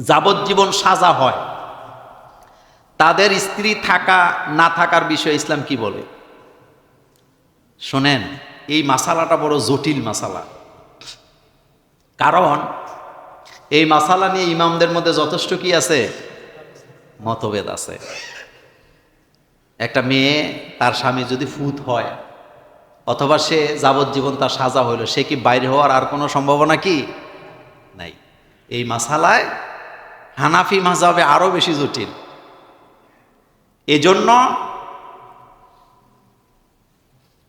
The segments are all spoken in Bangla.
যাবজ্জীবন সাজা হয়, তাদের স্ত্রী থাকা না থাকার বিষয়ে ইসলাম কি বলে? শোনেন, এই মাসালাটা বড় জটিল মাসালা। কারণ এই মাসালা নিয়ে ইমামদের মধ্যে যথেষ্ট কি আছে, মতভেদ আছে। একটা মেয়ে, তার স্বামী যদি ফুত হয় অথবা সে যাবজ্জীবন তার সাজা হইল, সে কি বাইরে হওয়ার আর কোনো সম্ভাবনা কি নাই? এই মাসালায় হানাফি মাযহাবে আরো বেশি জটিল। এজন্য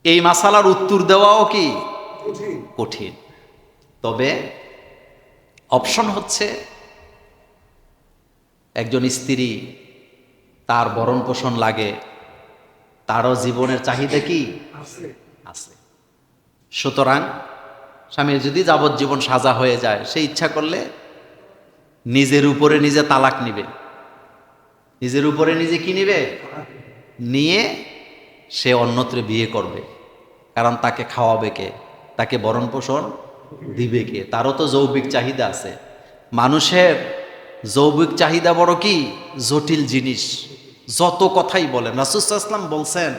এই মাসালার উত্তর দেওয়াও কি কঠিন। তবে অপশন হচ্ছে, একজন স্ত্রী, তার ভরণ পোষণ লাগে, তারও জীবনের চাহিদা কি আছে। সুতরাং স্বামীর যদি যাবজ্জীবন সাজা হয়ে যায়, সে ইচ্ছা করলে নিজের উপরে নিজে তালাক নিবে। নিজের উপরে নিজে কি নিবে? নিয়ে সে অন্যত্র বিয়ে করবে। কারণ তাকে খাওয়াবে কে, তাকে ভরণ পোষণ দিবে কে? তারও তো যৌবিক চাহিদা আছে। মানুষের যৌবিক চাহিদা বড় কি জটিল জিনিস। যত কথাই বলেন, রাসূল সাল্লাল্লাহু আলাইহি ওয়াসাল্লাম বলছেন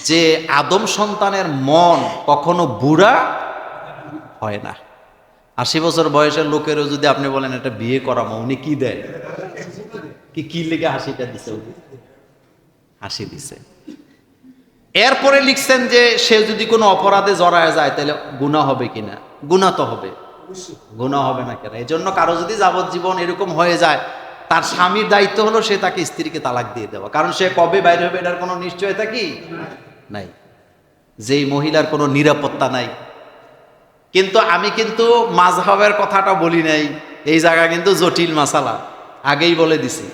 যে আদম সন্তানের মন কখনো বুড়া হয় না। ৮০ বছর বয়সের লোকেরও যদি আপনি বলেন এটা বিয়ে করামো, উনি কি দেয়? কি লেগে হাসিটা দিছে? হাসি দিছে। এরপরে লিখছেন যে সে যদি কোনো অপরাধে জড়ায় যায় তাহলে গুনাহ হবে কিনা? গুনাহ তো হবে, গুনাহ হবে না কেন? এই জন্য কারো যদি যাবজ্জীবন এরকম হয়ে যায়, তার স্বামীর দায়িত্ব হলো সে তাকে স্ত্রীকে তালাক দিয়ে দেওয়া। কারণ সে কবে বাইরে হবে এটার কোনো নিশ্চয়তা কি নাই। যেই মহিলার কোনো নিরাপত্তা নাই। কিন্তু আমি কিন্তু মাযহাবের কথাটা বলি নাই, এই জায়গা কিন্তু জটিল মাসালা, আগেই বলে দিছি।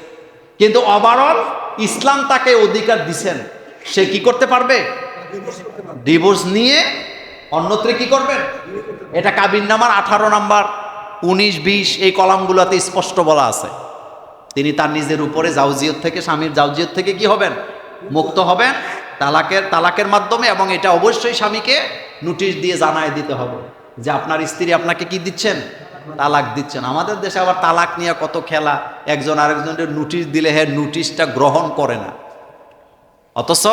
কিন্তু ওভারঅল ইসলাম তাকে অধিকার দিছেন, সে কি করতে পারবে? ডিভোর্স নিয়ে অন্যত্রে কি করবেন? এটা কাবিননামার 18 নাম্বার, 19, 20 এই কলামগুলোতে স্পষ্ট বলা আছে। তিনি তার নিজের উপরে জাউজিয়ত থেকে, স্বামীর জাউজিয়ত থেকে কি হবেন? মুক্ত হবেন তালাকের মাধ্যমে। এবং এটা অবশ্যই স্বামীকে নোটিশ দিয়ে জানায় দিতে হবে যে আপনার স্ত্রী আপনাকে কি দিচ্ছেন? তালাক দিচ্ছেন। আমাদের দেশে আবার তালাক নিয়ে কত খেলা, একজন আরেকজনের নোটিশ দিলে হ্যাঁ নোটিশটা গ্রহণ করে না। অথচ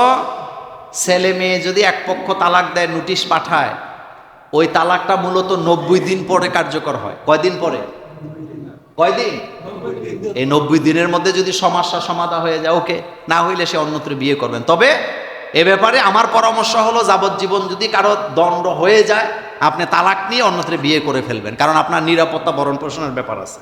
ছেলে মেয়ে যদি এক পক্ষ তালাক দেয়, নোটিশ পাঠায়, ওই তালাকটা মূলত 90 দিন পরে কার্যকর হয়। কয়দিন পরে? কয়দিন? এই 90 দিনের মধ্যে যদি সমস্যা সমাধান হয়ে যায় ওকে, না হইলে সে অন্যত্র বিয়ে করবেন। তবে এ ব্যাপারে আমার পরামর্শ হলো, যাবজ্জীবন যদি কারো দণ্ড হয়ে যায়, আপনি তালাক নিয়ে অন্যত্র বিয়ে করে ফেলবেন। কারণ আপনার নিরাপত্তা ভরণ পোষণের ব্যাপার আছে।